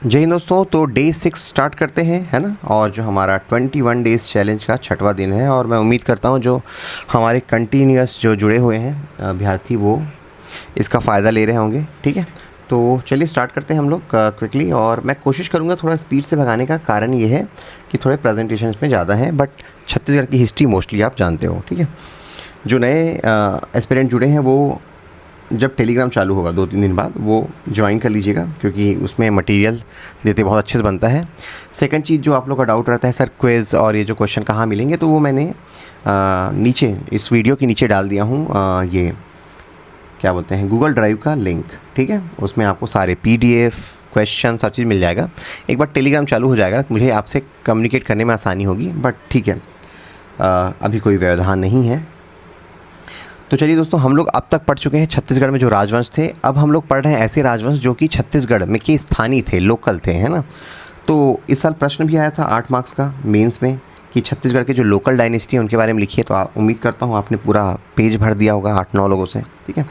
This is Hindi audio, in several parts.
जय हिंद दोस्तों। तो डे 6 स्टार्ट करते हैं, है ना। और जो हमारा 21 डेज़ चैलेंज का छठवां दिन है और मैं उम्मीद करता हूँ जो हमारे कंटिन्यूअस जो जुड़े हुए हैं अभ्यर्थी वो इसका फ़ायदा ले रहे होंगे। ठीक है, तो चलिए स्टार्ट करते हैं हम लोग क्विकली। और मैं कोशिश करूँगा थोड़ा स्पीड से भगाने का। कारण ये है कि थोड़े प्रेजेंटेशन में ज़्यादा हैं, बट छत्तीसगढ़ की हिस्ट्री मोस्टली आप जानते हो। ठीक है, जो नए एस्पिरेंट जुड़े हैं वो जब टेलीग्राम चालू होगा 2-3 दिन बाद वो ज्वाइन कर लीजिएगा, क्योंकि उसमें मटेरियल देते बहुत अच्छे से बनता है। सेकंड चीज़ जो आप लोग का डाउट रहता है, सर क्विज़ और ये जो क्वेश्चन कहाँ मिलेंगे, तो वो मैंने नीचे इस वीडियो के नीचे डाल दिया हूँ। ये क्या बोलते हैं, गूगल ड्राइव का लिंक। ठीक है, उसमें आपको सारे PDF क्वेश्चन सब चीज़ मिल जाएगा। एक बार टेलीग्राम चालू हो जाएगा मुझे आपसे कम्युनिकेट करने में आसानी होगी, बट ठीक है अभी कोई व्यवधान नहीं है। तो चलिए दोस्तों, हम लोग अब तक पढ़ चुके हैं छत्तीसगढ़ में जो राजवंश थे। अब हम लोग पढ़ रहे हैं ऐसे राजवंश जो कि छत्तीसगढ़ में के स्थानीय थे, लोकल थे, है ना। तो इस साल प्रश्न भी आया था 8 मार्क्स का मेंस में कि छत्तीसगढ़ के जो लोकल डायनेस्टी है उनके बारे में लिखिए। तो उम्मीद करता हूँ आपने पूरा पेज भर दिया होगा 8-9 लोगों से। ठीक है,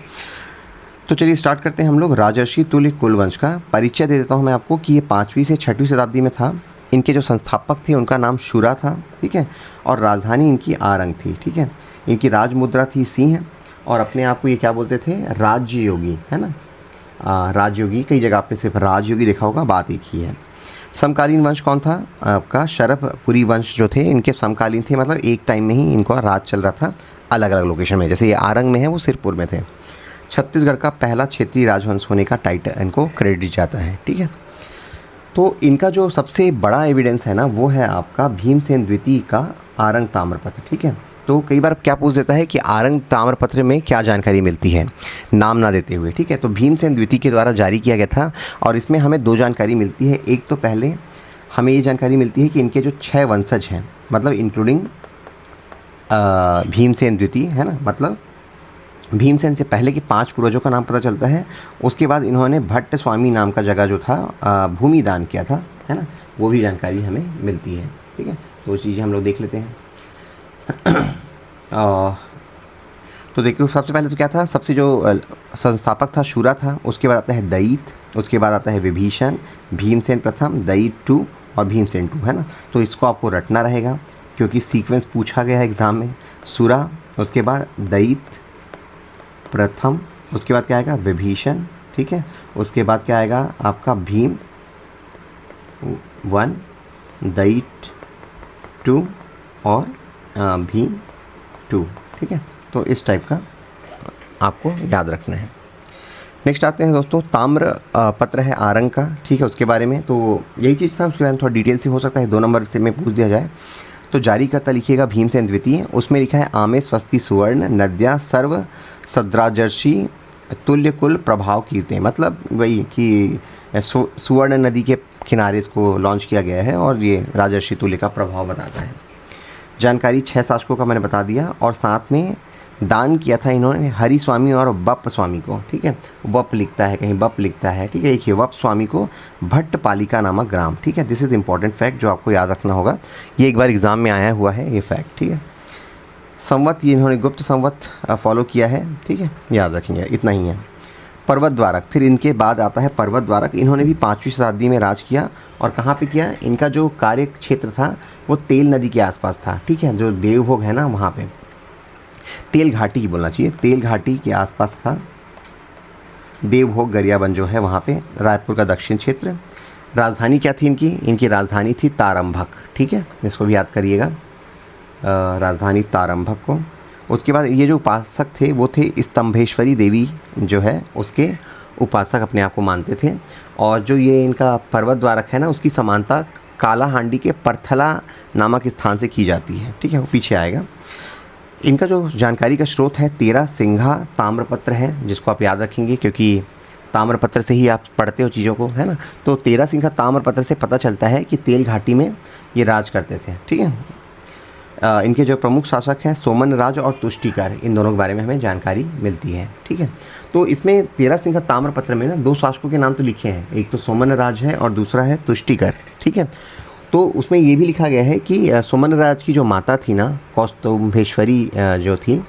तो चलिए स्टार्ट करते हैं हम लोग। राजर्षि तुल्य कुलवंश का परिचय दे देता हूँ मैं आपको कि ये 5वीं से 6वीं शताब्दी में था। इनके जो संस्थापक थे उनका नाम शुरा था। ठीक है, और राजधानी इनकी आरंग थी। ठीक है, इनकी राजमुद्रा थी सिंह, और अपने आप को ये क्या बोलते थे, राज्य योगी, है ना। राजयोगी, कई जगह आपने सिर्फ राजयोगी देखा होगा, बात एक ही है। समकालीन वंश कौन था आपका, शरभपुरी वंश जो थे इनके समकालीन थे, मतलब एक टाइम में ही इनका राज चल रहा था अलग अलग लोकेशन में। जैसे ये आरंग में है, वो सिरपुर में थे। छत्तीसगढ़ का पहला क्षेत्रीय राजवंश होने का टाइटल इनको क्रेडिट जाता है। ठीक है, तो इनका जो सबसे बड़ा एविडेंस है ना, वो है आपका भीमसेन द्वितीय का आरंग ताम्रपत्र। ठीक है, तो कई बार क्या पूछ देता है कि आरंग ताम्रपत्र में क्या जानकारी मिलती है नाम ना देते हुए। ठीक है, तो भीमसेन द्वितीय के द्वारा जारी किया गया था, और इसमें हमें 2 जानकारी मिलती है। एक तो पहले हमें ये जानकारी मिलती है कि इनके जो 6 वंशज हैं, मतलब इंक्लूडिंग भीमसेन द्वितीय, है ना, मतलब भीमसेन से पहले के 5 पूर्वजों का नाम पता चलता है। उसके बाद इन्होंने भट्ट स्वामी नाम का जगह जो था भूमि दान किया था, है ना, वो भी जानकारी हमें मिलती है। ठीक है, तो वो चीज़ें हम लोग देख लेते हैं। तो देखिए, सबसे पहले तो क्या था, सबसे जो संस्थापक था शुरा था। उसके बाद आता है दयित, उसके बाद आता है विभीषण, भीमसेन प्रथम, दयित 2 और भीमसेन 2, है ना। तो इसको आपको रटना रहेगा क्योंकि सीक्वेंस पूछा गया है एग्ज़ाम में। शुरा, उसके बाद दयित प्रथम, उसके बाद क्या आएगा विभीषण। ठीक है, उसके बाद क्या आएगा आपका भीम 1, दयित 2 और भीम 2। ठीक है, तो इस टाइप का आपको याद रखना है। नेक्स्ट आते हैं दोस्तों, ताम्र पत्र है आरंग का। ठीक है, उसके बारे में तो यही चीज़ था, उसके बारे में थोड़ा डिटेल से हो सकता है 2 नंबर से में पूछ दिया जाए। तो जारीकर्ता लिखिएगा भीमसेन द्वितीय। उसमें लिखा है आमे स्वस्ति सुवर्ण नद्या सर्व सद्राजर्षि तुल्य कुल प्रभाव कीर्ति, मतलब वही कि सुवर्ण नदी के किनारे इसको लॉन्च किया गया है और ये राजर्षि तुल्य का प्रभाव बताता है। जानकारी 6 शासकों का मैंने बता दिया, और साथ में दान किया था इन्होंने हरि स्वामी और बप्प स्वामी को। ठीक है, वप लिखता है, कहीं बप लिखता है। ठीक है, एक ही वप स्वामी को भट्टपालिका नामक ग्राम। ठीक है, दिस इज़ इंपॉर्टेंट फैक्ट जो आपको याद रखना होगा, ये एक बार एग्जाम में आया हुआ है ये फैक्ट। ठीक है, संवत ये इन्होंने गुप्त संवत फॉलो किया है। ठीक है, याद रखेंगे, इतना ही है। पर्वत द्वारक, फिर इनके बाद आता है पर्वत द्वारक। इन्होंने भी 5वीं शताब्दी में राज किया, और कहाँ पे किया, इनका जो कार्य क्षेत्र था वो तेल नदी के आसपास था। ठीक है, जो देवभोग है ना वहाँ पे, तेल घाटी की बोलना चाहिए, तेल घाटी के आसपास था देवभोग गरियाबंद जो है वहाँ पे, रायपुर का दक्षिण क्षेत्र। राजधानी क्या थी इनकी, इनकी राजधानी थी तारंभक। ठीक है, इसको भी याद करिएगा, राजधानी तारंभक को। उसके बाद ये जो उपासक थे वो थे स्तंभेश्वरी देवी जो है उसके उपासक अपने आप को मानते थे। और जो ये इनका पर्वत द्वारक है ना, उसकी समानता कालाहांडी के परथला नामक स्थान से की जाती है। ठीक है, वो पीछे आएगा। इनका जो जानकारी का स्रोत है 13 सिंघा ताम्रपत्र है, जिसको आप याद रखेंगे क्योंकि ताम्रपत्र से ही आप पढ़ते हो चीज़ों को, है ना। तो 13 सिंघा ताम्रपत्र से पता चलता है कि तेल घाटी में ये राज करते थे। ठीक है, इनके जो प्रमुख शासक हैं सोमन राज और तुष्टिकर, इन दोनों के बारे में हमें जानकारी मिलती है। ठीक है, तो इसमें 13 सिंघा ताम्रपत्र में ना 2 शासकों के नाम तो लिखे हैं, एक तो सोमन राज है और दूसरा है तुष्टिकर। ठीक है, तो उसमें ये भी लिखा गया है कि सोमन राज की जो माता थी ना, कौस्तुभेश्वरी जो थी,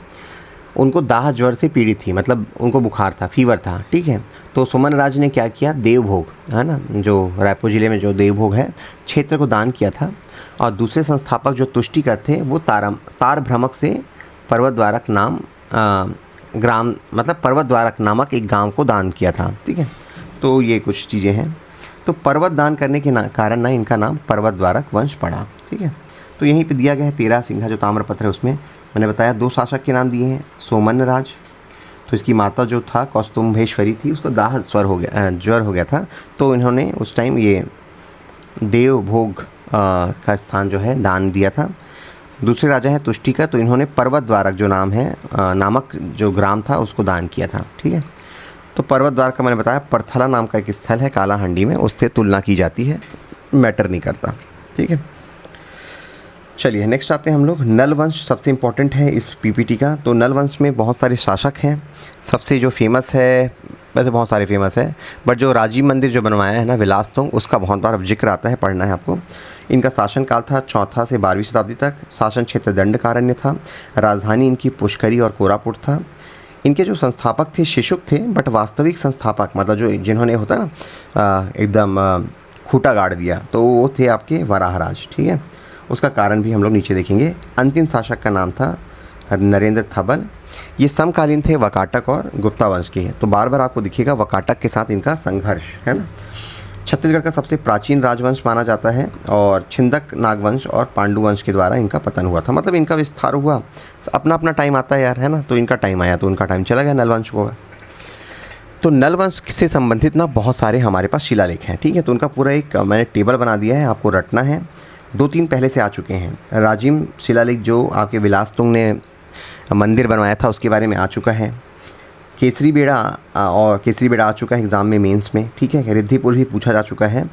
उनको दाह ज्वर से पीड़ित थी, मतलब उनको बुखार था, फीवर था। ठीक है, तो सुमन राज ने क्या किया, देवभोग है ना, जो रायपुर ज़िले में जो देवभोग है क्षेत्र को दान किया था। और दूसरे संस्थापक जो तुष्टिकर थे वो तारभ्रमक से पर्वत द्वारक नाम ग्राम मतलब पर्वत द्वारक नामक एक गांव को दान किया था। ठीक है, तो ये कुछ चीज़ें हैं। तो पर्वत दान करने के कारण ना इनका नाम पर्वत द्वारक वंश पड़ा। ठीक है, तो यहीं पे दिया गया है 13 सिंहा जो ताम्रपत्र है उसमें मैंने बताया 2 शासक के नाम दिए हैं। सोमन राज, तो इसकी माता जो था कौस्तुम्भेश्वरी थी, उसको ज्वर हो गया था, तो इन्होंने उस टाइम ये देवभोग का स्थान जो है दान दिया था। दूसरे राजा हैं तुष्टिकर, तो इन्होंने पर्वत द्वारक जो नाम है नामक जो ग्राम था उसको दान किया था। ठीक है, तो पर्वत द्वारक का मैंने बताया परथला नाम का एक स्थल है कालाहांडी में, उससे तुलना की जाती है, मैटर नहीं करता। ठीक है, चलिए नेक्स्ट आते हैं हम लोग। नल वंश सबसे इम्पोर्टेंट है इस पीपीटी का। तो नल वंश में बहुत सारे शासक हैं, सबसे जो फेमस है, वैसे बहुत सारे फेमस है, बट जो राजीव मंदिर जो बनवाया है ना विलासतुंग, उसका बहुत बार अब जिक्र आता है, पढ़ना है आपको। इनका शासनकाल था 4 से 12वीं शताब्दी तक। शासन क्षेत्र दंडकारण्य था। राजधानी इनकी पुष्करी और कोरापुट था। इनके जो संस्थापक थे शिशुक थे, बट वास्तविक संस्थापक मतलब जो जिन्होंने होता ना एकदम खूंटा गाड़ दिया, तो वो थे आपके वराहराज। ठीक है, उसका कारण भी हम लोग नीचे देखेंगे। अंतिम शासक का नाम था नरेंद्र थबल। ये समकालीन थे वकाटक और गुप्ता वंश के हैं, तो बार बार आपको दिखेगा वकाटक के साथ इनका संघर्ष है ना। छत्तीसगढ़ का सबसे प्राचीन राजवंश माना जाता है और छिंदक नागवंश और पांडु वंश के द्वारा इनका पतन हुआ था। मतलब इनका विस्तार हुआ, अपना अपना टाइम आता है यार, है ना। तो इनका टाइम आया तो उनका टाइम चला गया नल वंश को। तो नल वंश से संबंधित ना बहुत सारे हमारे पास शिलालेख हैं। ठीक है, तो उनका पूरा एक मैंने टेबल बना दिया है, आपको रटना है। 2-3 पहले से आ चुके हैं। राजिम शिलालेख जो आपके विलासतुंग ने मंदिर बनवाया था उसके बारे में आ चुका है। केसरी बेड़ा आ चुका है एग्ज़ाम में, मेंस में। ठीक है, रिद्धिपुर भी पूछा जा चुका है।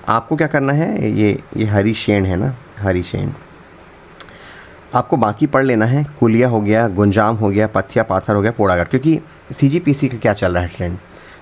आपको क्या करना है, ये हरिशेन है ना, हरिशेन आपको बाकी पढ़ लेना है। कुलिया हो गया, गुंजाम हो गया, पथिया पाथर हो गया, पोड़ागढ़, क्योंकि सीजीपीसी का क्या चल रहा है ट्रेंड,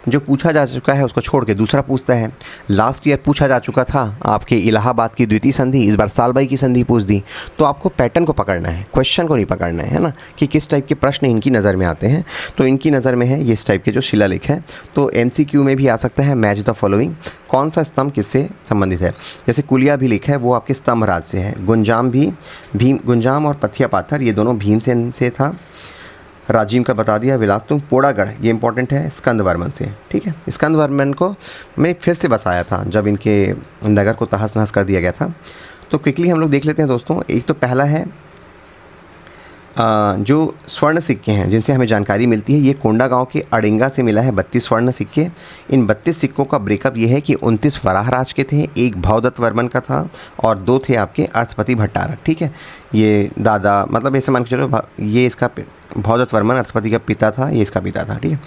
जो पूछा जा चुका है उसको छोड़ के दूसरा पूछता है। लास्ट ईयर पूछा जा चुका था आपके इलाहाबाद की द्वितीय संधि, इस बार सालबाई की संधि पूछ दी। तो आपको पैटर्न को पकड़ना है, क्वेश्चन को नहीं पकड़ना है ना, कि किस टाइप के प्रश्न इनकी नज़र में आते हैं। तो इनकी नज़र में है ये इस टाइप के जो शिलालेख है। तो MCQ में भी आ सकता है, मैच द फॉलोइंग, कौन सा स्तंभ किससे संबंधित है। जैसे कुलिया भी लिखा है वो आपके स्तंभ राज से है। गुंजाम और पथिया पाथर ये दोनों भीमसेन से था। राजीव का बता दिया। विलासतुंग, पोड़ागढ़ ये इंपॉर्टेंट है स्कंदवर्मन से। ठीक है, स्कंदवर्मन को मैंने फिर से बसाया था जब इनके नगर को तहस नहस कर दिया गया था। तो क्विकली हम लोग देख लेते हैं दोस्तों। एक तो पहला है जो स्वर्ण सिक्के हैं जिनसे हमें जानकारी मिलती है, ये कोंडा गांव के अड़िंगा से मिला है 32 स्वर्ण सिक्के। इन 32 सिक्कों का ब्रेकअप ये है कि 29 वराहराज के थे, 1 भवदत्त वर्मन का था और 2 थे आपके अर्थपति भट्टारक। ठीक है, ये दादा मतलब ऐसे मान के चलो, ये इसका भवदत्त वर्मन अर्थपति का पिता था, ये इसका पिता था। ठीक है,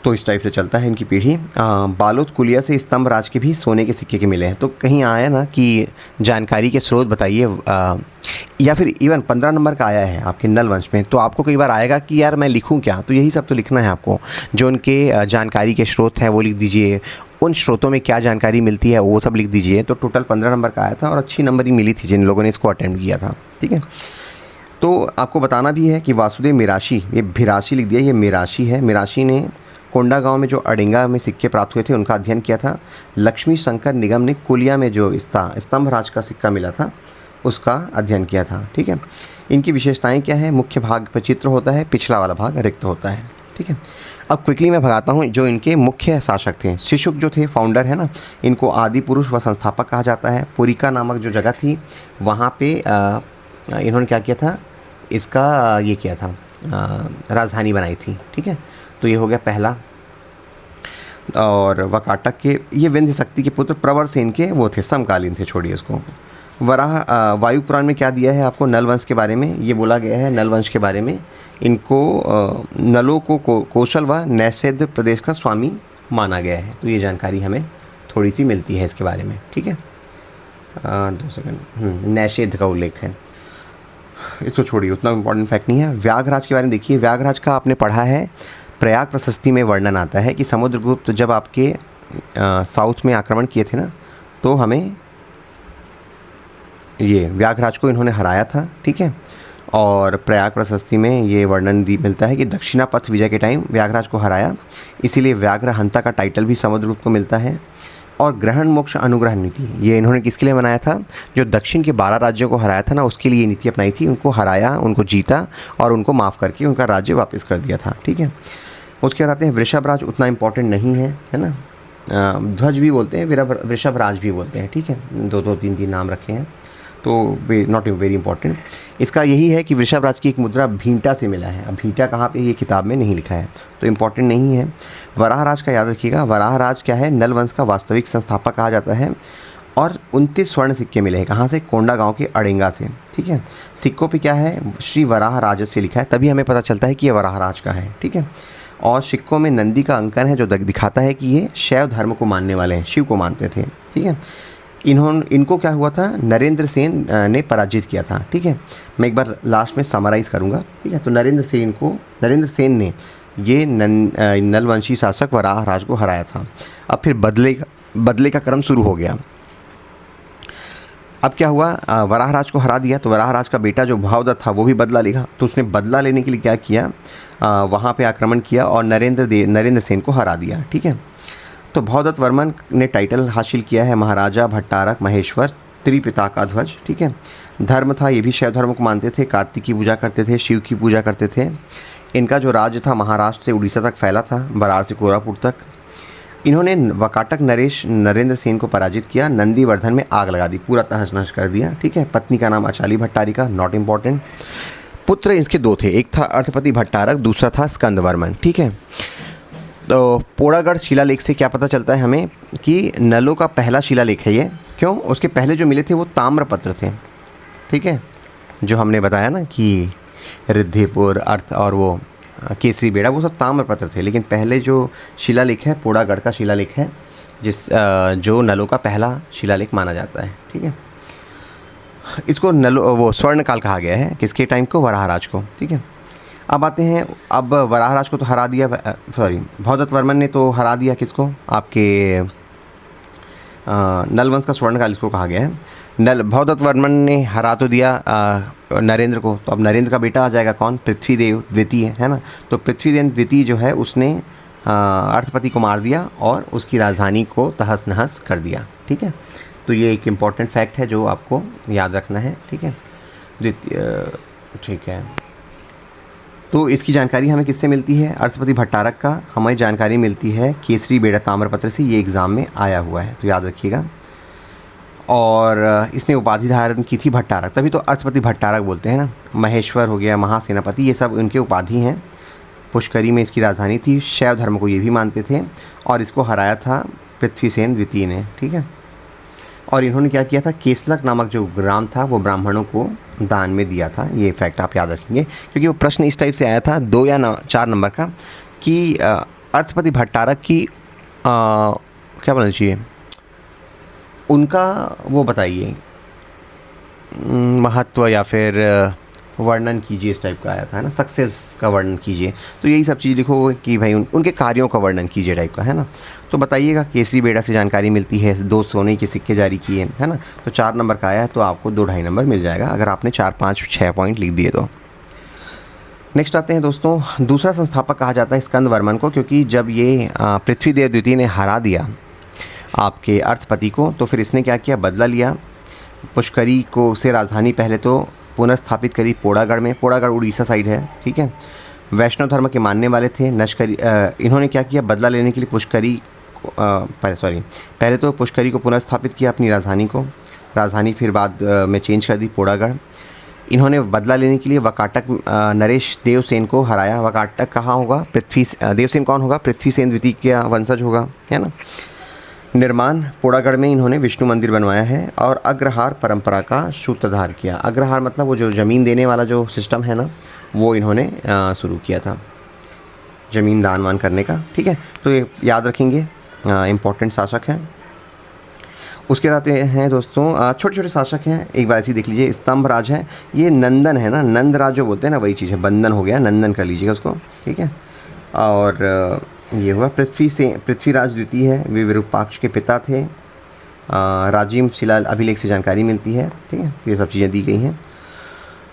तो इस टाइप से चलता है इनकी पीढ़ी। बालोद कुलिया से स्तंभ राज के भी सोने के सिक्के के मिले हैं। तो कहीं आया ना कि जानकारी के स्रोत बताइए, या फिर इवन 15 नंबर का आया है आपके नल वंश में, तो आपको कई बार आएगा कि यार मैं लिखूं क्या, तो यही सब तो लिखना है आपको। जो उनके जानकारी के स्रोत हैं वो लिख दीजिए, उन स्रोतों में क्या जानकारी मिलती है वो सब लिख दीजिए। तो टोटल 15 नंबर का आया था और अच्छी नंबर ही मिली थी जिन लोगों ने इसको अटेम्प्ट किया था। ठीक है, तो आपको बताना भी है कि वासुदेव मिराशी, ये भिराशी लिख दिया, ये मिराशी है। मिराशी ने कोंडा गांव में जो अड़िंगा में सिक्के प्राप्त हुए थे उनका अध्ययन किया था। लक्ष्मी शंकर निगम ने कुलिया में जो स्तंभ राज का सिक्का मिला था उसका अध्ययन किया था। ठीक है, इनकी विशेषताएं क्या है, मुख्य भाग पर चित्र होता है, पिछला वाला भाग रिक्त होता है। ठीक है, अब क्विकली मैं भगाता हूँ जो इनके मुख्य शासक थे। शिशुक जो थे फाउंडर है ना, इनको आदि पुरुष व संस्थापक कहा जाता है। पुरिका नामक जो जगह थी वहाँ पे इन्होंने क्या किया था, इसका ये किया था, राजधानी बनाई थी। ठीक है, तो ये हो गया पहला। और वकाटक के ये विंध्य शक्ति के पुत्र प्रवरसेन के वो थे, समकालीन थे, छोड़िए उसको। वायु पुराण में क्या दिया है आपको नल वंश के बारे में, ये बोला गया है नल वंश के बारे में, इनको नलों को कौशल व नैषेध प्रदेश का स्वामी माना गया है। तो ये जानकारी हमें थोड़ी सी मिलती है इसके बारे में। ठीक है, 2 सेकंड, नैषेध का उल्लेख है, इसको छोड़िए, उतना इम्पोर्टेंट फैक्ट नहीं है। व्याघराज के बारे में देखिए, व्याघराज का आपने पढ़ा है, प्रयाग प्रशस्ति में वर्णन आता है कि समुद्रगुप्त जब आपके साउथ में आक्रमण किए थे ना, तो हमें ये व्याघराज को इन्होंने हराया था। ठीक है, और प्रयाग प्रशस्ति में ये वर्णन मिलता है कि दक्षिणापथ विजय के टाइम व्याघ्रराज को हराया, इसीलिए व्याघ्र हंता का टाइटल भी समुद्रगुप्त को मिलता है। और ग्रहण मोक्ष अनुग्रह नीति ये इन्होंने किसके लिए बनाया था? जो दक्षिण के 12 राज्यों को हराया था ना, उसके लिए ये नीति अपनाई थी। उनको हराया, उनको जीता और उनको माफ़ करके उनका राज्य वापस कर दिया था। ठीक है। उसके बाद आते हैं वृषभ राज, उतना इम्पोर्टेंट नहीं है ना। ध्वज भी बोलते हैं, वृषभ राज भी बोलते हैं। ठीक है, 2 3 नाम रखे हैं, तो वे नॉट वेरी इंपॉर्टेंट। इसका यही है कि वृषभ राज की एक मुद्रा भींटा से मिला है। अब भींटा कहाँ पे, ये किताब में नहीं लिखा है, तो इम्पॉर्टेंट नहीं है। वराह राज का याद रखिएगा। वराह राज क्या है? नल वंश का वास्तविक संस्थापक कहा जाता है। और 29 स्वर्ण सिक्के मिले हैं। कहाँ से? कोंडा गांव के अड़ेंगा से। ठीक है। सिक्कों पे क्या है? श्री वराह राज से लिखा है, तभी हमें पता चलता है कि ये वराह राज का है। ठीक है। और सिक्कों में नंदी का अंकन है, जो दिखाता है कि ये शैव धर्म को मानने वाले हैं, शिव को मानते थे। ठीक है। इनको क्या हुआ था? नरेंद्र सेन ने पराजित किया था। ठीक है। मैं एक बार लास्ट में समराइज़ करूँगा। ठीक है। तो नरेंद्र सेन ने ये नलवंशी शासक वराह राज को हराया था। अब फिर बदले का क्रम शुरू हो गया। अब क्या हुआ? वराह राज को हरा दिया, तो वराह राज का बेटा जो भावदत्त था वो भी बदला लेगा। तो उसने बदला लेने के लिए क्या किया? वहाँ पे आक्रमण किया और नरेंद्र सेन को हरा दिया। ठीक है। तो भावदत्त वर्मन ने टाइटल हासिल किया है महाराजा भट्टारक महेश्वर त्रिपिता का ध्वज। ठीक है। धर्म था, ये भी शैव धर्म को मानते थे, कार्तिक की पूजा करते थे, शिव की पूजा करते थे। इनका जो राज्य था महाराष्ट्र से उड़ीसा तक फैला था, बरार से कोरापुट तक। इन्होंने वकाटक नरेंद्र सेन को पराजित किया, नंदीवर्धन में आग लगा दी, पूरा तहस नहस कर दिया। ठीक है। पत्नी का नाम अचाली भट्टारिका, नॉट इम्पॉर्टेंट। पुत्र इसके 2 थे, एक था अर्थपति भट्टारक, दूसरा था स्कंदवर्मन। ठीक है। तो पोड़ागढ़ शिलालेख से क्या पता चलता है हमें कि नलों का पहला शिलालेख है ये। क्यों? उसके पहले जो मिले थे वो ताम्रपत्र थे। ठीक है। जो हमने बताया ना कि रिद्धिपुर, अर्थ और वो केसरी बेड़ा, वो सब ताम्रपत्र थे। लेकिन पहले जो शिलालेख है पोड़ागढ़ का शिलालेख है, जो नलों का पहला शिलालेख माना जाता है। ठीक है। इसको वो स्वर्ण काल कहा गया है। किसके टाइम को? वराह राज को। ठीक है। अब आते हैं, अब वराह राज को तो हरा दिया, भावदत्त वर्मन ने तो हरा दिया किसको? आपके नलवंश का स्वर्णकाल इसको कहा गया है। भावदत्त वर्मन ने हरा तो दिया नरेंद्र को, तो अब नरेंद्र का बेटा आ जाएगा कौन? पृथ्वीदेव द्वितीय, है ना। तो पृथ्वीदेव द्वितीय जो है उसने अर्थपति को मार दिया और उसकी राजधानी को तहस नहस कर दिया। ठीक है। तो ये एक इम्पॉर्टेंट फैक्ट है जो आपको याद रखना है। ठीक है। ठीक है। तो इसकी जानकारी हमें किससे मिलती है? अर्थपति भट्टारक का हमें जानकारी मिलती है केसरी बेड़ा ताम्रपत्र से। ये एग्ज़ाम में आया हुआ है, तो याद रखिएगा। और इसने उपाधि धारण की थी भट्टारक, तभी तो अर्थपति भट्टारक बोलते हैं ना। महेश्वर हो गया, महासेनापति, ये सब उनके उपाधि हैं। पुष्करी में इसकी राजधानी थी। शैव धर्म को ये भी मानते थे और इसको हराया था पृथ्वीसेन द्वितीय ने। ठीक है। और इन्होंने क्या किया था? केसलक नामक जो ग्राम था वो ब्राह्मणों को दान में दिया था। ये फैक्ट आप याद रखेंगे, क्योंकि वो प्रश्न इस टाइप से आया था 2 या 4 नंबर का कि अर्थपति भट्टारक की क्या बोलना चाहिए, उनका वो बताइए महत्व या फिर वर्णन कीजिए, इस टाइप का आया था, है ना। सक्सेस का वर्णन कीजिए, तो यही सब चीज़ लिखो कि भाई उनके कार्यों का वर्णन कीजिए टाइप का, है ना। तो बताइएगा। केसरी बेड़ा से जानकारी मिलती है, 2 सोने के सिक्के जारी किए, है ना। तो 4 नंबर का आया है, तो आपको 2-2.5 नंबर मिल जाएगा अगर आपने 4, 5, 6 पॉइंट लिख दिए तो। नेक्स्ट आते हैं दोस्तों, दूसरा संस्थापक कहा जाता है स्कंदवर्मन को, क्योंकि जब ये पृथ्वीदेव द्वितीय ने हरा दिया आपके अर्थपति को, तो फिर इसने क्या किया? बदला लिया। पुष्करी को से राजधानी पहले तो पुनर्स्थापित करी पोड़ागढ़ में। पोड़ागढ़ उड़ीसा साइड है। ठीक है। वैष्णव धर्म के मानने वाले थे। इन्होंने क्या किया? बदला लेने के लिए पुष्करी पहले तो पुष्करी को पुनर्स्थापित किया अपनी राजधानी, फिर बाद में चेंज कर दी पोड़ागढ़। इन्होंने बदला लेने के लिए वकाटक नरेश देवसेन को हराया। वकाटक कहाँ होगा? देवसेन कौन होगा? पृथ्वीसेन द्वितीय का वंशज होगा, है ना। निर्माण पोड़ागढ़ में इन्होंने विष्णु मंदिर बनवाया है और अग्रहार परंपरा का सूत्रधार किया। अग्रहार मतलब वो जो ज़मीन देने वाला जो सिस्टम है ना, वो इन्होंने शुरू किया था, ज़मीन दान वान करने का। ठीक है। तो ये याद रखेंगे, इम्पोर्टेंट शासक हैं। उसके साथ हैं दोस्तों छोटे छोटे शासक हैं। एक बार ऐसे ही देख लीजिए। स्तंभ राज है, ये नंदन है ना, नंद राज जो बोलते हैं ना, वही चीज़ है। बंदन हो गया, नंदन कर लीजिएगा उसको। ठीक है। और ये हुआ पृथ्वीराज द्वितीय है, वे विरूपाक्ष के पिता थे। राजिम शिला अभिलेख से जानकारी मिलती है। ठीक है। ये सब चीज़ें दी गई हैं।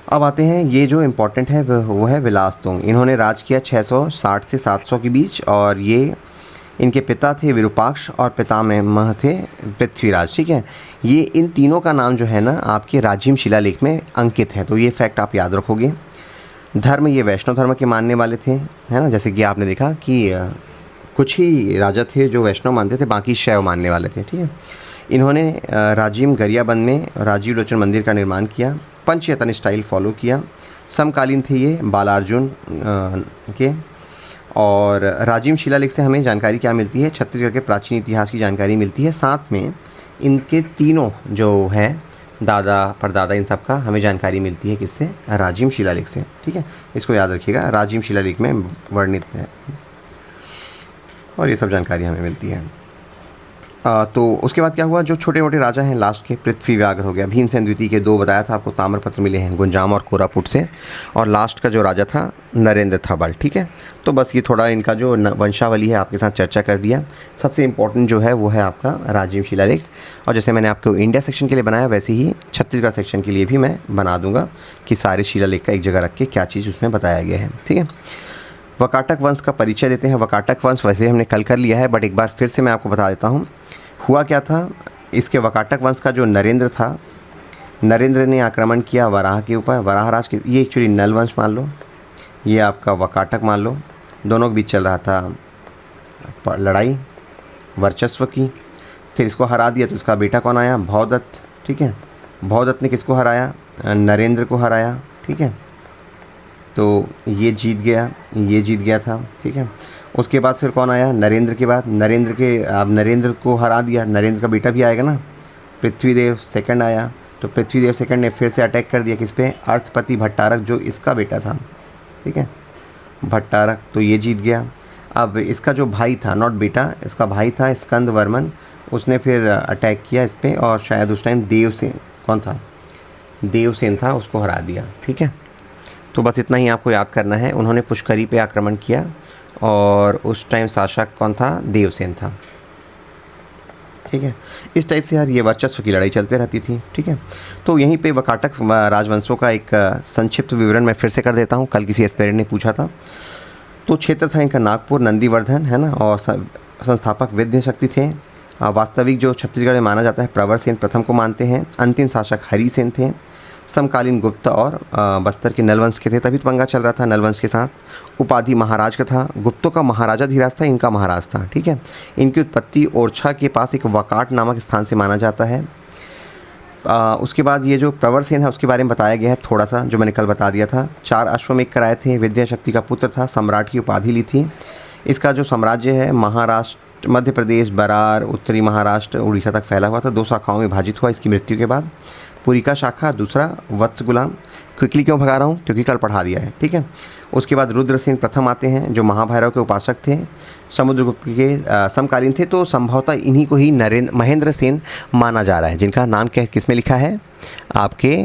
अब आते हैं, ये जो इम्पोर्टेंट है वो है विलासतुंग। इन्होंने राज किया 660 से 700 के बीच, और ये इनके पिता थे विरूपाक्ष और पितामह थे पृथ्वीराज। ठीक है, ये इन तीनों का नाम जो है ना आपके राजिम शिलालेख में अंकित है, तो ये फैक्ट आप याद रखोगे। धर्म, ये वैष्णव धर्म के मानने वाले थे, है ना, जैसे कि आपने देखा कि कुछ ही राजा थे जो वैष्णव मानते थे, बाकी शैव मानने वाले थे। ठीक है, इन्होंने राजिम गरियाबंद में राजीव लोचन मंदिर का निर्माण किया, पंचयतन स्टाइल फॉलो किया। समकालीन थे ये बालार्जुन के। और राजिम शिलालेख से हमें जानकारी क्या मिलती है, छत्तीसगढ़ के प्राचीन इतिहास की जानकारी मिलती है। साथ में इनके तीनों जो है दादा परदादा, इन सब का हमें जानकारी मिलती है किससे, राजिम शिलालेख से। ठीक है, इसको याद रखिएगा, राजिम शिलालेख में वर्णित है और ये सब जानकारी हमें मिलती है। तो उसके बाद क्या हुआ, जो छोटे मोटे राजा हैं लास्ट के, पृथ्वी व्याघ्र हो गया, भीमसेन द्वितीय के 2 बताया था आपको ताम्रपत्र मिले हैं गुंजाम और कोरापुट से, और लास्ट का जो राजा था नरेंद्र था बल। ठीक है, तो बस ये थोड़ा इनका जो वंशावली है आपके साथ चर्चा कर दिया। सबसे इम्पोर्टेंट जो है वो है आपका राजिम शिलालेख, और जैसे मैंने आपको इंडिया सेक्शन के लिए बनाया वैसे ही छत्तीसगढ़ सेक्शन के लिए भी मैं बना दूँगा कि सारे शिलालेख का एक जगह रख के क्या चीज़ उसमें बताया गया है। ठीक है, वकाटक वंश का परिचय देते हैं। वकाटक वंश वैसे हमने कल कर लिया है, बट एक बार फिर से मैं आपको बता देता हूँ। हुआ क्या था, इसके वकाटक वंश का जो नरेंद्र था, नरेंद्र ने आक्रमण किया वराह के ऊपर, वराहराज के, ये एक्चुअली नल वंश मान लो, ये आपका वकाटक मान लो, दोनों के बीच चल रहा था लड़ाई वर्चस्व की। फिर इसको हरा दिया तो इसका बेटा कौन आया, भौदत्त। ठीक है, भौदत्त ने किसको हराया, नरेंद्र को हराया। ठीक है, तो ये जीत गया था। ठीक है, उसके बाद फिर कौन आया, नरेंद्र के बाद, अब नरेंद्र को हरा दिया, नरेंद्र का बेटा भी आएगा ना, पृथ्वीदेव सेकंड आया, तो पृथ्वीदेव सेकंड ने फिर से अटैक कर दिया किस पे, अर्थपति भट्टारक जो इसका बेटा था। ठीक है, भट्टारक, तो ये जीत गया। अब इसका जो भाई था, नॉट बेटा, इसका भाई था स्कंद वर्मन, उसने फिर अटैक किया इस पर, और शायद उस टाइम देवसेन, कौन था, देवसेन था, उसको हरा दिया। ठीक है, तो बस इतना ही आपको याद करना है। उन्होंने पुष्करी पे आक्रमण किया और उस टाइम शासक कौन था, देवसेन था। ठीक है, इस टाइप से यार ये वर्चस्व की लड़ाई चलते रहती थी। ठीक है, तो यहीं पे वकाटक राजवंशों का एक संक्षिप्त विवरण मैं फिर से कर देता हूँ, कल किसी एस्पिरेंट ने पूछा था। तो क्षेत्र था इनका नागपुर, नंदीवर्धन, है ना, और संस्थापक विद्य शक्ति थे। वास्तविक जो छत्तीसगढ़ में माना जाता है प्रवर सेन प्रथम को मानते हैं। अंतिम शासक हरिसेन थे। समकालीन गुप्त और बस्तर के नलवंश के थे, तभी तो पंगा चल रहा था नलवंश के साथ। उपाधि महाराज का था, गुप्तों का महाराजा धीराज था, इनका महाराज था। ठीक है, इनकी उत्पत्ति ओरछा के पास एक वकाट नामक स्थान से माना जाता है। उसके बाद ये जो प्रवर सेन है उसके बारे में बताया गया है थोड़ा सा, जो मैंने कल बता दिया था। 4 अश्वमेध कराए थे, विद्या शक्ति का पुत्र था, सम्राट की उपाधि ली थी। इसका जो साम्राज्य है महाराष्ट्र, मध्य प्रदेश, बरार, उत्तरी महाराष्ट्र, उड़ीसा तक फैला हुआ था। 2 शाखाओं में विभाजित हुआ इसकी मृत्यु के बाद। पुरिका शाखा, दूसरा वत्स गुलाम। क्विकली क्यों भगा रहा हूँ, क्योंकि कल पढ़ा दिया है। ठीक है, उसके बाद रुद्रसेन प्रथम आते हैं जो महाभैरव के उपासक थे, समुद्रगुप्त के समकालीन थे। तो संभवतः इन्हीं को ही महेंद्र सेन माना जा रहा है, जिनका नाम किस में लिखा है आपके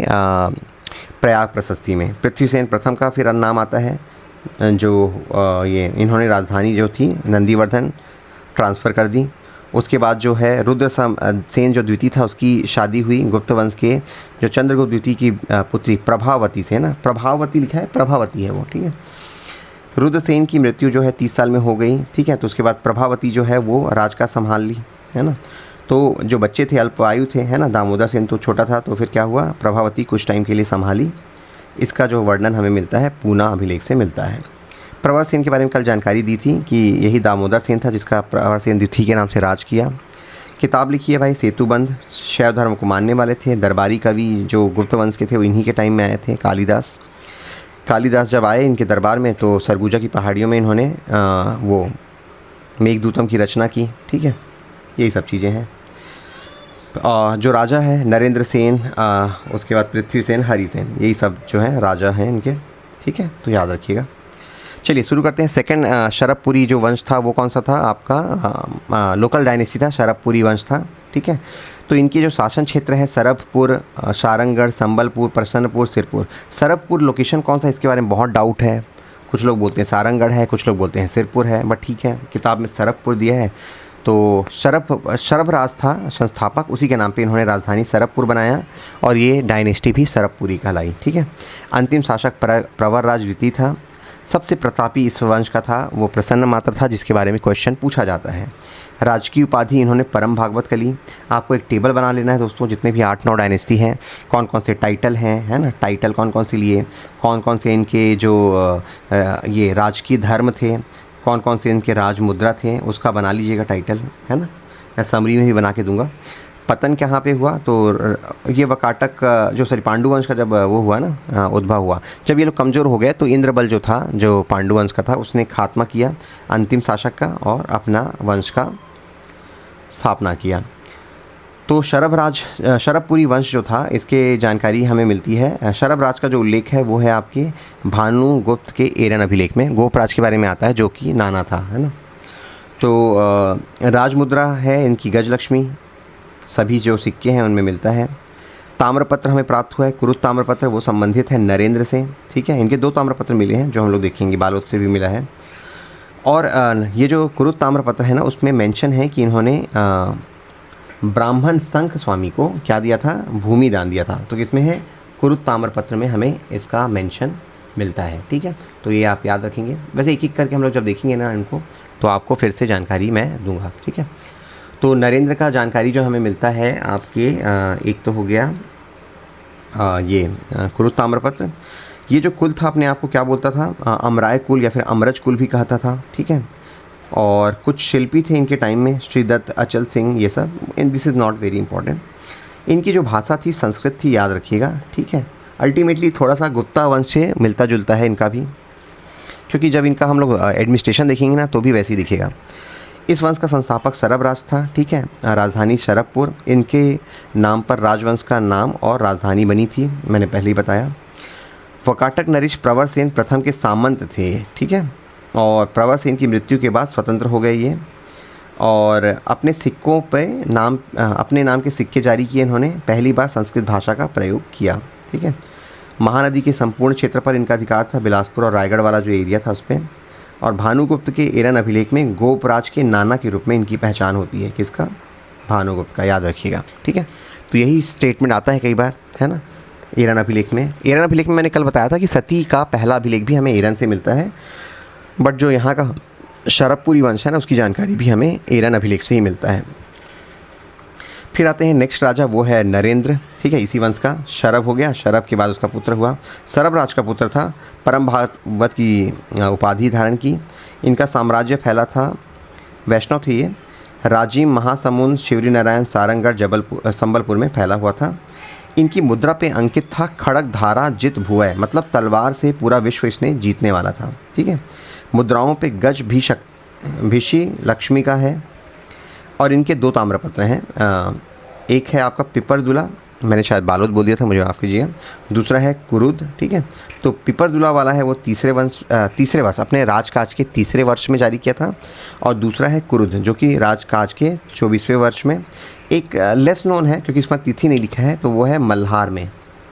प्रयाग प्रशस्ति में। पृथ्वीसेन प्रथम का फिर नाम आता है, जो ये इन्होंने राजधानी जो थी नंदीवर्धन ट्रांसफ़र कर दी। उसके बाद जो है रुद्र सेन जो द्वितीय था उसकी शादी हुई गुप्त वंश के जो चंद्रगुप्त द्वितीय की पुत्री प्रभावती से, है ना, प्रभावती लिखा है, प्रभावती है वो। ठीक है, रुद्र सेन की मृत्यु जो है 30 साल में हो गई। ठीक है, तो उसके बाद प्रभावती जो है वो राज का संभाल ली, है ना। तो जो बच्चे थे अल्पआयु थे, है ना, दामोदर सेन तो छोटा था, तो फिर क्या हुआ, प्रभावती कुछ टाइम के लिए संभाली। इसका जो वर्णन हमें मिलता है पूना अभिलेख से मिलता है। प्रवर सेन के बारे में कल जानकारी दी थी कि यही दामोदर सेन था जिसका प्रवर सेन द्वितीय के नाम से राज किया। किताब लिखी है भाई सेतुबंध, शैव धर्म को मानने वाले थे। दरबारी कवि जो गुप्त वंश के थे वो इन्हीं के टाइम में आए थे। कालिदास जब आए इनके दरबार में तो सरगुजा की पहाड़ियों में इन्होंने वो मेघदूतम की रचना की। ठीक है, यही सब चीज़ें हैं। जो राजा है नरेंद्र सेन, उसके बाद पृथ्वीसेन, हरिसेन, यही सब जो है राजा हैं इनके। ठीक है, तो याद रखिएगा। चलिए शुरू करते हैं। सेकंड शरभपुरी जो वंश था वो कौन सा था आपका, लोकल डायनेस्टी था, शरभपुरी वंश था। ठीक है, तो इनकी जो शासन क्षेत्र है सरभपुर, सारंगगढ़, संबलपुर, प्रसन्नपुर, सिरपुर। सरभपुर लोकेशन कौन सा, इसके बारे में बहुत डाउट है। कुछ लोग बोलते हैं सारंगगढ़ है, कुछ लोग बोलते हैं सिरपुर है, बट ठीक है, किताब में सरभपुर दिया है तो शरभराज था संस्थापक, उसी के नाम पे इन्होंने राजधानी सरभपुर बनाया और ये डायनेस्टी भी सरभपुरी कहलाई। ठीक है। अंतिम शासक प्रवरराज द्वितीय था। सबसे प्रतापी इस वंश का था वो प्रसन्न मात्र था, जिसके बारे में क्वेश्चन पूछा जाता है। राजकीय उपाधि इन्होंने परम भागवत कली। आपको एक टेबल बना लेना है दोस्तों, जितने भी 8-9 डायनेस्टी हैं, कौन कौन से टाइटल हैं, है ना, टाइटल कौन कौन से लिए, कौन कौन से इनके जो ये राजकीय धर्म थे, कौन कौन से इनके राज मुद्रा थे, उसका बना लीजिएगा टाइटल, है ना। मैं समरी में भी बना के दूंगा। पतन कहाँ पे हुआ, तो ये वकाटक जो पांडुवंश का जब वो हुआ ना, उद्भव हुआ, जब ये लोग कमज़ोर हो गए तो इंद्रबल जो था, जो पांडुवंश का था, उसने खात्मा किया अंतिम शासक का और अपना वंश का स्थापना किया। तो शरभपुरी वंश जो था, इसके जानकारी हमें मिलती है। शरभराज का जो उल्लेख है वो है आपके भानुगुप्त के एरन अभिलेख में। गोपराज के बारे में आता है जो कि नाना था, है ना। तो राजमुद्रा है इनकी गजलक्ष्मी, सभी जो सिक्के हैं उनमें मिलता है। ताम्रपत्र हमें प्राप्त हुआ है, कुरुत ताम्रपत्र, वो संबंधित है नरेंद्र से। ठीक है। इनके 2 ताम्रपत्र मिले हैं जो हम लोग देखेंगे, बालोद से भी मिला है। और ये जो कुरुत ताम्रपत्र है ना, उसमें मेंशन है कि इन्होंने ब्राह्मण शंख स्वामी को क्या दिया था, भूमि दान दिया था। तो किसमें है, कुरुत ताम्रपत्र में हमें इसका मेंशन मिलता है। ठीक है। तो ये आप याद रखेंगे। वैसे एक एक करके हम लोग जब देखेंगे ना इनको, तो आपको फिर से जानकारी मैं दूंगा। ठीक है। तो नरेंद्र का जानकारी जो हमें मिलता है आपके एक तो हो गया ये कुरुत ताम्रपत्र। ये जो कुल था अपने आप को क्या बोलता था, अमराय कुल या फिर अमरज कुल भी कहता था। ठीक है। और कुछ शिल्पी थे इनके टाइम में, श्रीदत्त, अचल सिंह, ये सब। And this is not very important. इनकी जो भाषा थी संस्कृत थी, याद रखिएगा। ठीक है। अल्टीमेटली थोड़ा सा गुप्ता वंश से मिलता जुलता है इनका भी, क्योंकि जब इनका हम लोग एडमिनिस्ट्रेशन देखेंगे ना तो भी वैसे ही दिखेगा। इस वंश का संस्थापक सरभराज था। ठीक है। राजधानी शरभपुर, इनके नाम पर राजवंश का नाम और राजधानी बनी थी, मैंने पहले ही बताया। वकाटक नरेश प्रवरसेन प्रथम के सामंत थे। ठीक है। और प्रवरसेन की मृत्यु के बाद स्वतंत्र हो गए ये, और अपने सिक्कों पे अपने नाम के सिक्के जारी किए इन्होंने। पहली बार संस्कृत भाषा का प्रयोग किया। ठीक है। महानदी के संपूर्ण क्षेत्र पर इनका अधिकार था, बिलासपुर और रायगढ़ वाला जो एरिया था उस पर। और भानुगुप्त के एरन अभिलेख में गोपराज के नाना के रूप में इनकी पहचान होती है। किसका, भानुगुप्त का, याद रखिएगा। ठीक है। तो यही स्टेटमेंट आता है कई बार, है ना, एरन अभिलेख में। एरन अभिलेख में मैंने कल बताया था कि सती का पहला अभिलेख भी हमें एरन से मिलता है, बट जो यहाँ का शरभपुरी वंश है ना, उसकी जानकारी भी हमें एरन अभिलेख से ही मिलता है। फिर आते हैं नेक्स्ट राजा, वो है नरेंद्र। ठीक है। इसी वंश का शरभ हो गया, शरभ के बाद उसका पुत्र हुआ, सरभराज का पुत्र था। परम भागवत की उपाधि धारण की। इनका साम्राज्य फैला था, वैष्णव थे ये। राजीव, महासमुंद, शिवरी नारायण, सारंगढ़, संबलपुर में फैला हुआ था। इनकी मुद्रा पे अंकित था खड़ग धारा जित भुवय, मतलब तलवार से पूरा विश्व इसने जीतने वाला था। ठीक है। मुद्राओं पे गज भिषी लक्ष्मी का है। और इनके 2 ताम्रपत्र हैं, एक है आपका पिपरदुला, मैंने शायद बालोद बोल दिया था, मुझे माफ़ कीजिएगा। दूसरा है कुरुद। ठीक है। तो पिपरदुला वाला है वो तीसरे वर्ष अपने राजकाज के तीसरे वर्ष में जारी किया था, और दूसरा है कुरुद जो कि राजकाज के 24वें वर्ष में। एक लेस नोन है क्योंकि इसमें तिथि नहीं लिखा है, तो वो है मल्हार में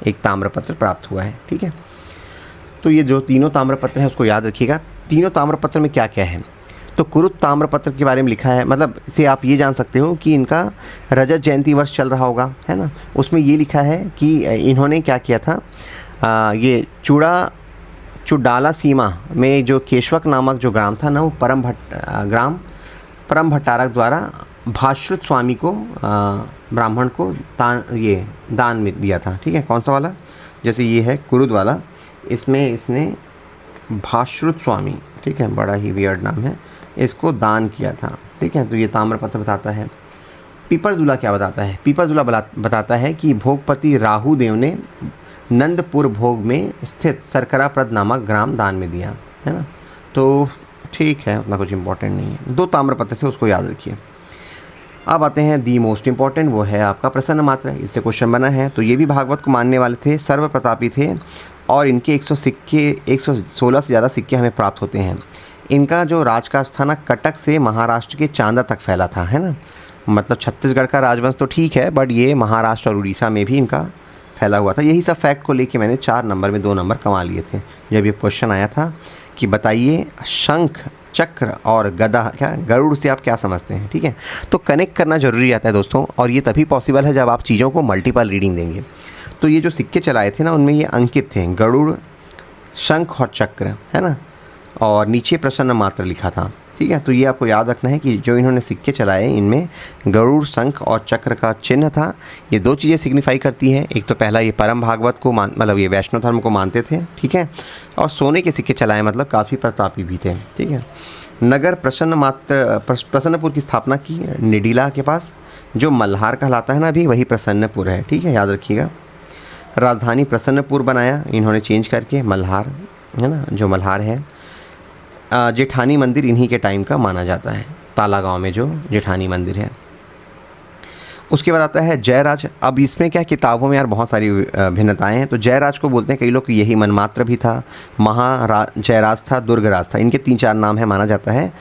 एक ताम्रपत्र प्राप्त हुआ है। ठीक है। तो ये जो तीनों ताम्रपत्र हैं उसको याद रखिएगा। तीनों ताम्रपत्र में क्या क्या है, तो कुरुत ताम्रपत्र के बारे में लिखा है, मतलब इसे आप ये जान सकते हो कि इनका रजत जयंती वर्ष चल रहा होगा, है ना। उसमें ये लिखा है कि इन्होंने क्या किया था, ये चुडाला सीमा में जो केशवक नामक जो ग्राम था ना, वो परम भट्टारक द्वारा भाश्रुत स्वामी को, ब्राह्मण को दान में दिया था। ठीक है। कौन सा वाला, जैसे ये है कुरुद वाला, इसमें इसने भाश्रुत स्वामी, ठीक है, बड़ा ही वियर्ड नाम है, इसको दान किया था। ठीक है। तो ये ताम्रपत्र बताता है। पिपरदुला क्या बताता है, पिपरदुला बताता है कि भोगपति राहु देव ने नंदपुर भोग में स्थित सरकराप्रद नामक ग्राम दान में दिया, है ना। तो ठीक है, उतना कुछ इंपॉर्टेंट नहीं है। 2 ताम्रपत्र थे, उसको याद रखिए। अब आते हैं दी मोस्ट इंपॉर्टेंट, वो है आपका प्रसन्न मात्रा। इससे क्वेश्चन बना है। तो ये भी भागवत को मानने वाले थे, सर्व प्रतापी थे, और इनके 116 से ज़्यादा सिक्के हमें प्राप्त होते हैं। इनका जो राजकाज था ना, कटक से महाराष्ट्र के चांदा तक फैला था, है ना। मतलब छत्तीसगढ़ का राजवंश तो ठीक है, बट ये महाराष्ट्र और उड़ीसा में भी इनका फैला हुआ था। यही सब फैक्ट को लेके मैंने 4 नंबर में 2 नंबर कमा लिए थे। जब ये क्वेश्चन आया था कि बताइए शंख चक्र और गदा, क्या गरुड़ से आप क्या समझते हैं, ठीक है। तो कनेक्ट करना ज़रूरी आता है दोस्तों, और ये तभी पॉसिबल है जब आप चीज़ों को मल्टीपल रीडिंग देंगे। तो ये जो सिक्के चलाए थे ना, उनमें ये अंकित थे गरुड़, शंख और चक्र, है ना, और नीचे प्रसन्न मात्र लिखा था, ठीक है। तो ये आपको याद रखना है कि जो इन्होंने सिक्के चलाए इनमें गरुड़, शंख और चक्र का चिन्ह था। ये दो चीज़ें सिग्निफाई करती हैं, एक तो पहला ये परम भागवत को मतलब ये वैष्णव धर्म को मानते थे, ठीक है, और सोने के सिक्के चलाए मतलब काफ़ी प्रतापी भी थे, ठीक है। नगर प्रसन्नपुर की स्थापना की निडीला के पास, जो मल्हार कहलाता है ना अभी, वही प्रसन्नपुर है, ठीक है, याद रखिएगा। राजधानी प्रसन्नपुर बनाया इन्होंने चेंज करके, मल्हार, है ना, जो मल्हार है। जेठानी मंदिर इन्हीं के टाइम का माना जाता है, ताला गांव में जो जेठानी मंदिर है। उसके बाद आता है जयराज। अब इसमें क्या, किताबों में यार बहुत सारी भिन्नताएं हैं। तो जयराज को बोलते हैं कई लोग, यही मनमात्र भी था, जयराज था, दुर्गराज था, इनके 3-4 नाम है माना जाता है।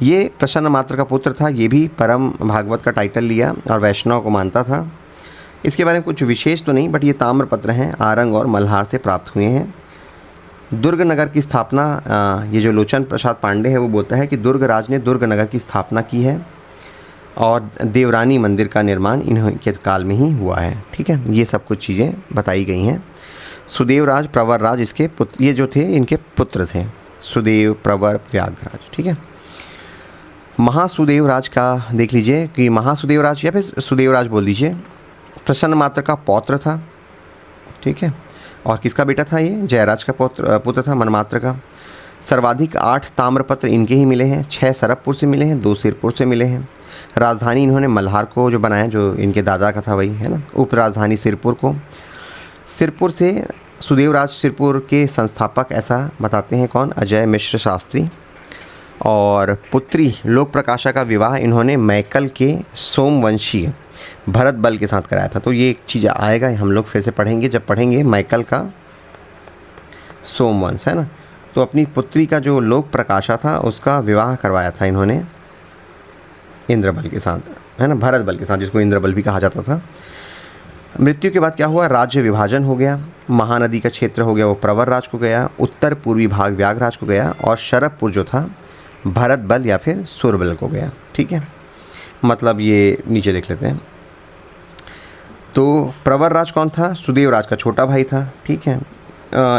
ये प्रसन्न मात्र का पुत्र था, ये भी परम भागवत का टाइटल लिया और वैष्णव को मानता था। इसके बारे में कुछ विशेष तो नहीं, बट ये ताम्रपत्र हैं, आरंग और मल्हार से प्राप्त हुए हैं। दुर्ग नगर की स्थापना, ये जो लोचन प्रसाद पांडे है वो बोलता है कि दुर्गराज ने दुर्ग नगर की स्थापना की है और देवरानी मंदिर का निर्माण इनके काल में ही हुआ है, ठीक है। ये सब कुछ चीज़ें बताई गई हैं। सुदेवराज, प्रवरराज इसके पुत्र, ये जो थे इनके पुत्र थे, सुदेव, प्रवर, व्याघराज, ठीक है। महासुदेवराज का देख लीजिए कि महासुदेवराज या फिर सुदेवराज बोल दीजिए, प्रसन्न मात्र का पौत्र था, ठीक है। और किसका बेटा था ये, जयराज का पुत्र था, मनमात्र का। सर्वाधिक 8 ताम्रपत्र इनके ही मिले हैं, 6 सरबपुर से मिले हैं, 2 सिरपुर से मिले हैं। राजधानी इन्होंने मल्हार को जो बनाया, जो इनके दादा का था वही, है ना। उप राजधानी सिरपुर को, सिरपुर से सुदेवराज सिरपुर के संस्थापक ऐसा बताते हैं कौन, अजय मिश्र शास्त्री। और पुत्री लोक प्रकाशा का विवाह इन्होंने मैकल के सोमवंशीय भरत बल के साथ कराया था। तो ये एक चीज़ आएगा, हम लोग फिर से पढ़ेंगे जब पढ़ेंगे मैकल का सोमवंश, है ना। तो अपनी पुत्री का जो लोक प्रकाशा था उसका विवाह करवाया था इन्होंने इंद्रबल के साथ, है ना, भरत बल के साथ, जिसको इंद्रबल भी कहा जाता था। मृत्यु के बाद क्या हुआ, राज्य विभाजन हो गया। महानदी का क्षेत्र हो गया वो प्रवरराज को गया, उत्तर पूर्वी भाग व्याघराज को गया, और शरभपुर जो था भरत बल या फिर सुरबल को गया, ठीक है। मतलब ये नीचे देख लेते हैं। तो प्रवरराज कौन था, सुदेवराज का छोटा भाई था, ठीक है।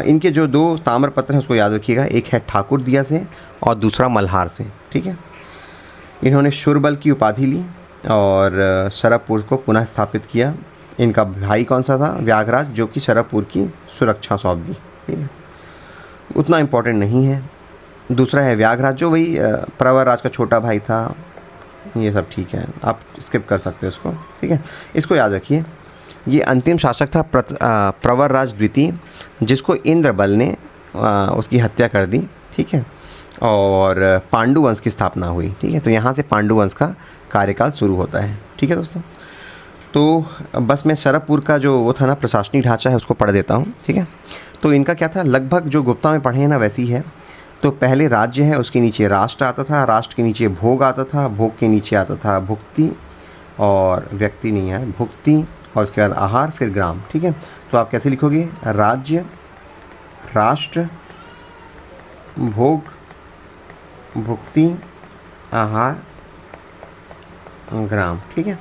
इनके जो 2 ताम्रपत्र हैं उसको याद रखिएगा, एक है ठाकुर दिया से और दूसरा मल्हार से, ठीक है। इन्होंने शुरबल की उपाधि ली और शरभपुर को पुनः स्थापित किया। इनका भाई कौन सा था, व्याघराज, जो कि शरभपुर की सुरक्षा सौंप दी, ठीक है, उतना इम्पोर्टेंट नहीं है। दूसरा है व्याघराज, जो वही प्रवरराज का छोटा भाई था, ये सब ठीक है, आप स्किप कर सकते हो इसको, ठीक है। इसको याद रखिए, ये अंतिम शासक था प्रवरराज द्वितीय, जिसको इंद्रबल ने उसकी हत्या कर दी, ठीक है, और पांडु वंश की स्थापना हुई, ठीक है। तो यहाँ से पांडु वंश का कार्यकाल शुरू होता है, ठीक है दोस्तों। तो बस मैं शरभपुर का जो वो था ना प्रशासनिक ढांचा है उसको पढ़ देता हूँ, ठीक है। तो इनका क्या था, लगभग जो गुप्ता में पढ़े हैं ना वैसी है। तो पहले राज्य है, उसके नीचे राष्ट्र आता था, राष्ट्र के नीचे भोग आता था, भोग के नीचे आता था भुक्ति, और व्यक्ति नहीं है, भुक्ति, और उसके बाद आहार, फिर ग्राम, ठीक है। तो आप कैसे लिखोगे, राज्य, राष्ट्र, भोग, भुक्ति, आहार, ग्राम, ठीक है।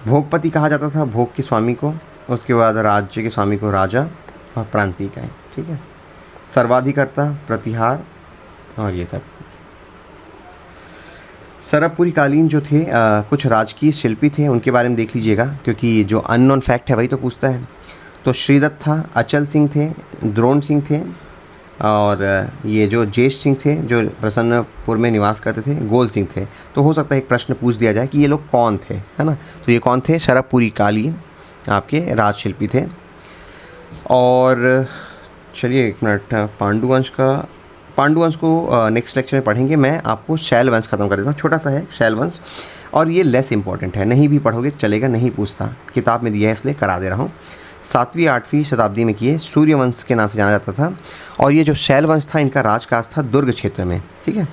भोगपति कहा जाता था भोग के स्वामी को, उसके बाद राज्य के स्वामी को राजा, और प्रांतिक, ठीक है। सर्वाधिकर्ता, प्रतिहार, और ये सब। शरभपुरी कालीन जो थे कुछ राजकीय शिल्पी थे, उनके बारे में देख लीजिएगा, क्योंकि जो अननोन फैक्ट है वही तो पूछता है। तो श्रीदत्त था, अचल सिंह थे, द्रोण सिंह थे, और ये जो ज्येष्ठ सिंह थे जो प्रसन्नपुर में निवास करते थे, गोल सिंह थे। तो हो सकता है एक प्रश्न पूछ दिया जाए कि ये लोग कौन थे, है ना। तो ये कौन थे, शरभपुरी कालीन आपके राजशिल्पी थे। और चलिए एक मिनट, पांडुवंश को नेक्स्ट लेक्चर में पढ़ेंगे। मैं आपको शैल वंश खत्म कर देता हूँ, छोटा सा है शैल वंश, और ये लेस इंपॉर्टेंट है, नहीं भी पढ़ोगे चलेगा, नहीं पूछता, किताब में दिया है इसलिए करा दे रहा हूँ। 7वीं 8वीं शताब्दी में किए, सूर्यवंश के नाम से जाना जाता था। और ये जो शैल वंश था इनका राजकाज था दुर्ग क्षेत्र में, ठीक है।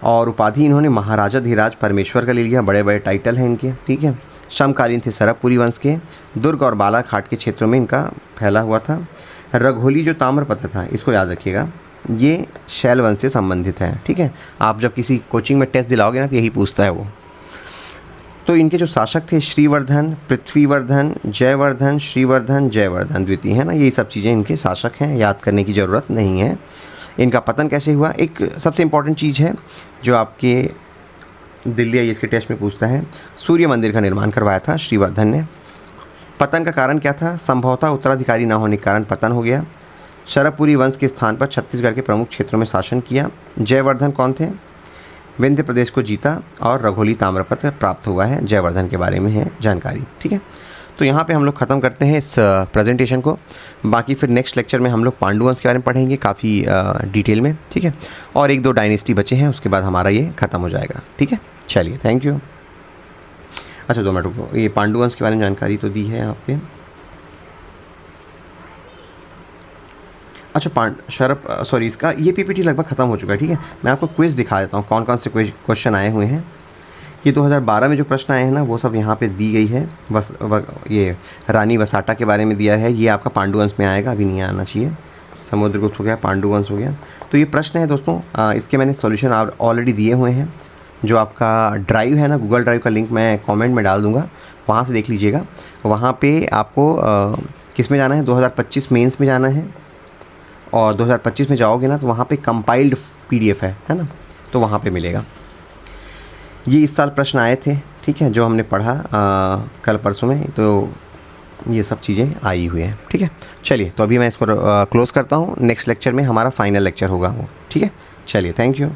और उपाधि इन्होंने महाराजा धीराज परमेश्वर का ले लिया, बड़े बड़े टाइटल हैं इनके, ठीक है। समकालीन थे शरभपुरी वंश के, दुर्ग और बालाघाट के क्षेत्रों में इनका फैला हुआ था। रघोली जो ताम्रपत्र था, इसको याद रखिएगा, ये शैल वंश से संबंधित है। ठीक है, आप जब किसी कोचिंग में टेस्ट दिलाओगे ना तो यही पूछता है वो। तो इनके जो शासक थे श्रीवर्धन, पृथ्वीवर्धन, जयवर्धन, श्रीवर्धन, जयवर्धन द्वितीय है ना, ये सब चीज़ें इनके शासक हैं, याद करने की ज़रूरत नहीं है। इनका पतन कैसे हुआ, एक सबसे इम्पॉर्टेंट चीज़ है जो आपके दिल्ली आईएएस के टेस्ट में पूछता है। सूर्य मंदिर का निर्माण करवाया था श्रीवर्धन ने। पतन का कारण क्या था, संभवतः उत्तराधिकारी न होने के कारण पतन हो गया। शरभपुरी वंश के स्थान पर छत्तीसगढ़ के प्रमुख क्षेत्रों में शासन किया। जयवर्धन कौन थे, विंध्य प्रदेश को जीता और रघोली ताम्रपत्र प्राप्त हुआ है, जयवर्धन के बारे में है जानकारी। ठीक है, तो यहाँ पे हम लोग ख़त्म करते हैं इस प्रेजेंटेशन को। बाकी फिर नेक्स्ट लेक्चर में हम लोग पांडु वंश के बारे में पढ़ेंगे काफ़ी डिटेल में। ठीक है, और एक दो डायनेस्टी बचे हैं, उसके बाद हमारा ये ख़त्म हो जाएगा। ठीक है, चलिए, थैंक यू। अच्छा 2 मिनट रुको, ये पांडु वंश के बारे में जानकारी तो दी है यहाँ पे। अच्छा इसका ये पीपीटी लगभग ख़त्म हो चुका है। ठीक है, मैं आपको क्विज़ दिखा देता हूँ कौन कौन से क्वेश्चन आए हुए हैं। ये 2012 में जो प्रश्न आए हैं ना वो सब यहाँ पे दी गई है। ये रानी वसाटा के बारे में दिया है, ये आपका पांडु वंश में आएगा, अभी नहीं आना चाहिए। समुद्रगुप्त हो गया, पांडु वंश हो गया। तो ये प्रश्न है दोस्तों, इसके मैंने सॉल्यूशन ऑलरेडी दिए हुए हैं। जो आपका ड्राइव है ना, गूगल ड्राइव का लिंक मैं कमेंट में डाल दूँगा, वहाँ से देख लीजिएगा। वहाँ पे आपको किस में जाना है, 2025 मेंस में जाना है, और 2025 में जाओगे ना तो वहाँ पे कंपाइल्ड PDF है ना, तो वहाँ पे मिलेगा। ये इस साल प्रश्न आए थे, ठीक है, जो हमने पढ़ा कल परसों में, तो ये सब चीज़ें आई हुई हैं। ठीक है, चलिए, तो अभी मैं इसको क्लोज़ करता हूँ। नेक्स्ट लेक्चर में हमारा फाइनल लेक्चर होगा वो। ठीक है, चलिए, थैंक यू।